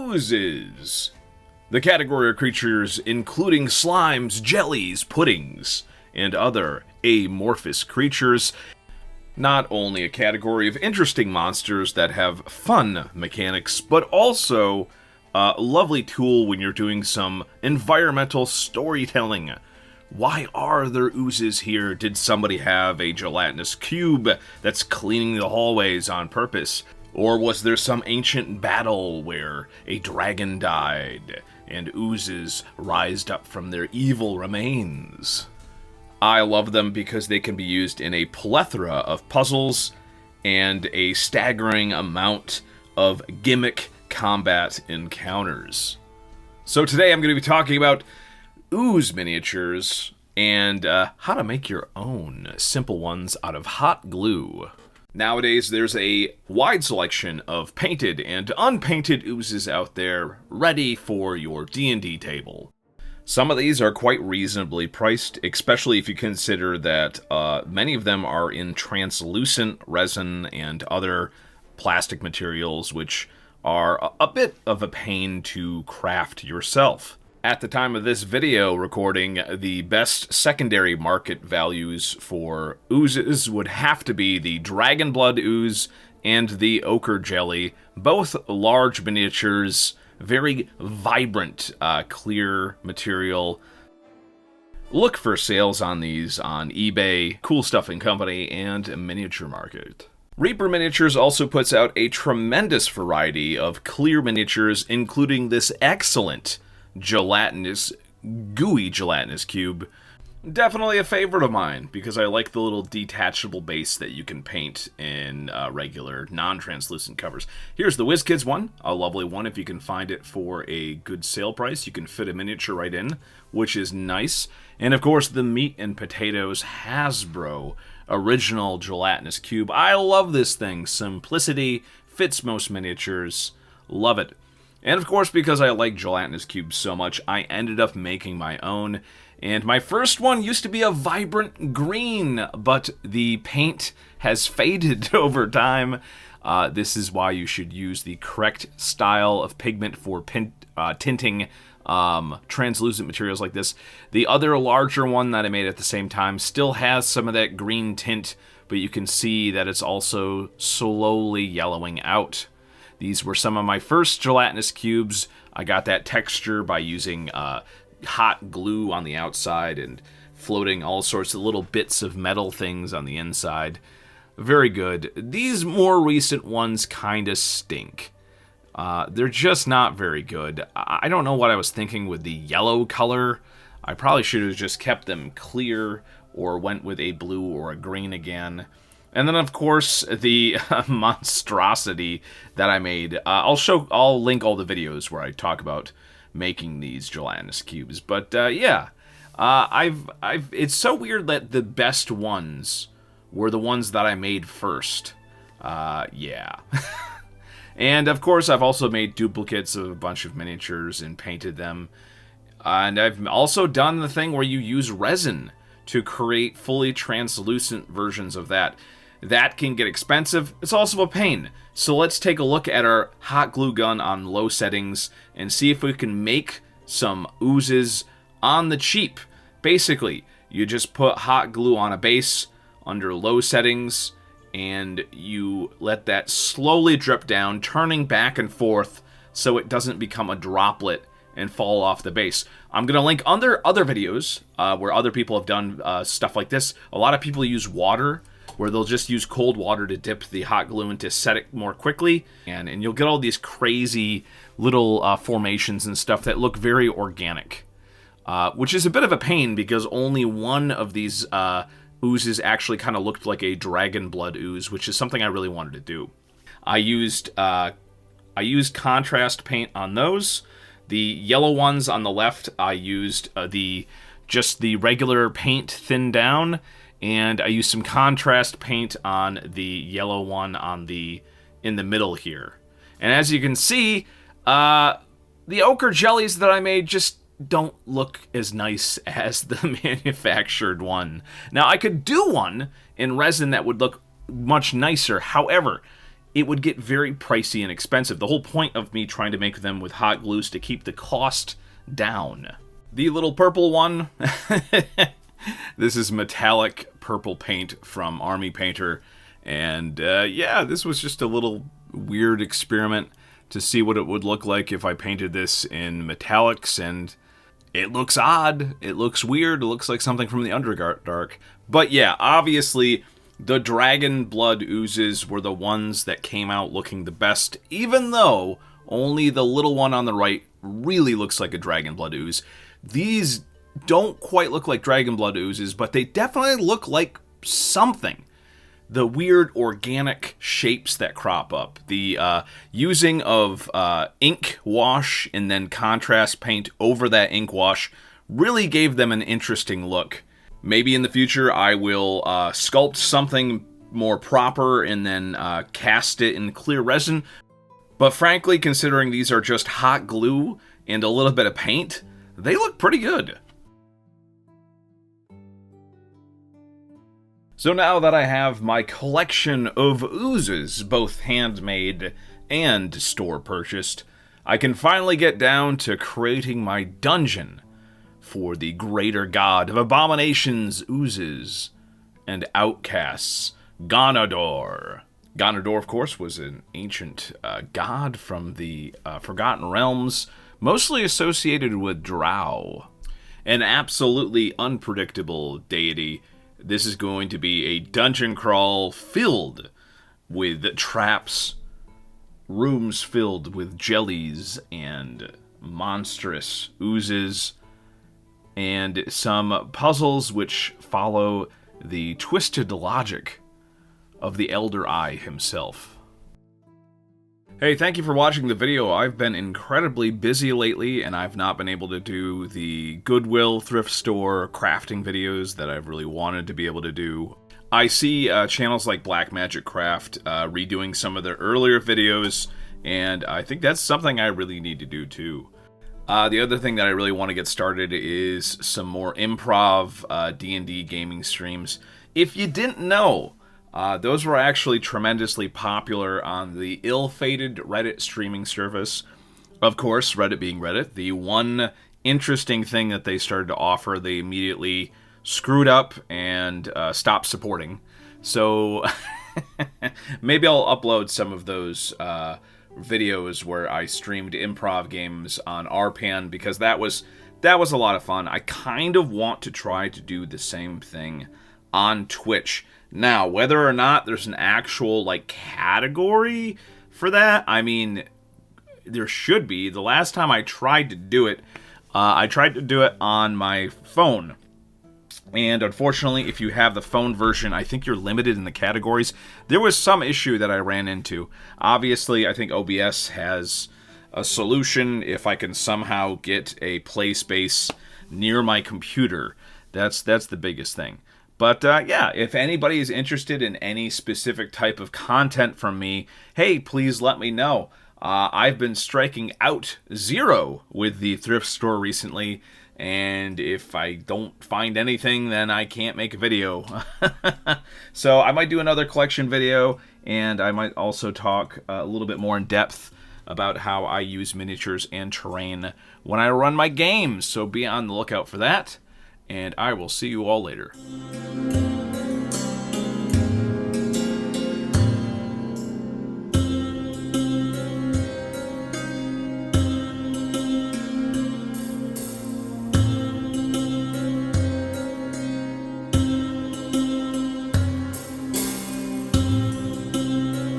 Oozes. The category of creatures including slimes, jellies, puddings, and other amorphous creatures. Not only a category of interesting monsters that have fun mechanics, but also a lovely tool when you're doing some environmental storytelling. Why are there oozes here? Did somebody have a gelatinous cube that's cleaning the hallways on purpose? Or was there some ancient battle where a dragon died and oozes rised up from their evil remains? I love them because they can be used in a plethora of puzzles and a staggering amount of gimmick combat encounters. So today I'm going to be talking about Ooze Miniatures and how to make your own simple ones out of hot glue. Nowadays, there's a wide selection of painted and unpainted oozes out there ready for your D&D table. Some of these are quite reasonably priced, especially if you consider that many of them are in translucent resin and other plastic materials, which are a bit of a pain to craft yourself. At the time of this video recording, the best secondary market values for oozes would have to be the Dragon Blood Ooze and the OCHRE Jelly, both large miniatures, very vibrant, clear material. Look for sales on these on eBay, Cool Stuff & Company, and Miniature Market. Reaper Miniatures also puts out a tremendous variety of clear miniatures, including this excellent gooey gelatinous cube. Definitely a favorite of mine, because I like the little detachable base that you can paint in regular, non-translucent covers. Here's the WizKids one, a lovely one. If you can find it for a good sale price, you can fit a miniature right in, which is nice. And of course, the Meat and Potatoes Hasbro original gelatinous cube. I love this thing. Simplicity, fits most miniatures, love it. And of course, because I like gelatinous cubes so much, I ended up making my own. And my first one used to be a vibrant green, but the paint has faded over time. This is why you should use the correct style of pigment for tinting translucent materials like this. The other larger one that I made at the same time still has some of that green tint, but you can see that it's also slowly yellowing out. These were some of my first gelatinous cubes. I got that texture by using hot glue on the outside and floating all sorts of little bits of metal things on the inside. Very good. These more recent ones kind of stink. They're just not very good. I don't know what I was thinking with the yellow color. I probably should have just kept them clear or went with a blue or a green again. And then, of course, the monstrosity that I made. I'll link all the videos where I talk about making these gelatinous cubes. But yeah, it's so weird that the best ones were the ones that I made first. Yeah. And of course, I've also made duplicates of a bunch of miniatures and painted them. And I've also done the thing where you use resin to create fully translucent versions of that. That can get expensive. It's also a pain. So let's take a look at our hot glue gun on low settings and see if we can make some oozes on the cheap. Basically, you just put hot glue on a base under low settings, and you let that slowly drip down, turning back and forth so it doesn't become a droplet and fall off the base. I'm going to link other videos where other people have done stuff like this. A lot of people use water, where they'll just use cold water to dip the hot glue in to set it more quickly. And you'll get all these crazy little formations and stuff that look very organic. Which is a bit of a pain because only one of these oozes actually kind of looked like a dragon blood ooze, which is something I really wanted to do. I used contrast paint on those. The yellow ones on the left, I used just the regular paint thinned down, and I used some contrast paint on the yellow one in the middle here. And as you can see, the OCHRE jellies that I made just don't look as nice as the manufactured one. Now, I could do one in resin that would look much nicer. However, it would get very pricey and expensive. The whole point of me trying to make them with hot glue is to keep the cost down. The little purple one, this is metallic purple paint from Army Painter. And yeah, this was just a little weird experiment to see what it would look like if I painted this in metallics, and it looks odd, it looks weird, it looks like something from the Underdark. But yeah, obviously, the dragon blood oozes were the ones that came out looking the best, even though only the little one on the right really looks like a dragon blood ooze. These don't quite look like dragon blood oozes, but they definitely look like something. The weird organic shapes that crop up, the using of ink wash and then contrast paint over that ink wash really gave them an interesting look. Maybe in the future I will sculpt something more proper and then cast it in clear resin. But frankly, considering these are just hot glue and a little bit of paint, they look pretty good. So now that I have my collection of oozes, both handmade and store purchased, I can finally get down to creating my dungeon for the greater god of abominations, oozes, and outcasts, Ganador. Ganador, of course, was an ancient god from the Forgotten Realms, mostly associated with Drow. An absolutely unpredictable deity. This is going to be a dungeon crawl filled with traps, rooms filled with jellies and monstrous oozes, and some puzzles which follow the twisted logic of the Elder Eye himself. Hey, thank you for watching the video. I've been incredibly busy lately, and I've not been able to do the Goodwill thrift store crafting videos that I've really wanted to be able to do. I see channels like Black Magic Craft redoing some of their earlier videos, and I think that's something I really need to do too. The other thing that I really want to get started is some more improv D&D gaming streams. If you didn't know, those were actually tremendously popular on the ill-fated Reddit streaming service. Of course, Reddit being Reddit, the one interesting thing that they started to offer, they immediately screwed up and stopped supporting. So maybe I'll upload some of those videos where I streamed improv games on RPN, because that was a lot of fun. I kind of want to try to do the same thing on Twitch. Now, whether or not there's an actual, like, category for that, I mean, there should be. The last time I tried to do it on my phone. And unfortunately, if you have the phone version, I think you're limited in the categories. There was some issue that I ran into. Obviously, I think OBS has a solution if I can somehow get a play space near my computer. That's the biggest thing. But yeah, if anybody is interested in any specific type of content from me, hey, please let me know. I've been striking out 0 with the thrift store recently, and if I don't find anything, then I can't make a video. So I might do another collection video, and I might also talk a little bit more in depth about how I use miniatures and terrain when I run my games. So be on the lookout for that, and I will see you all later.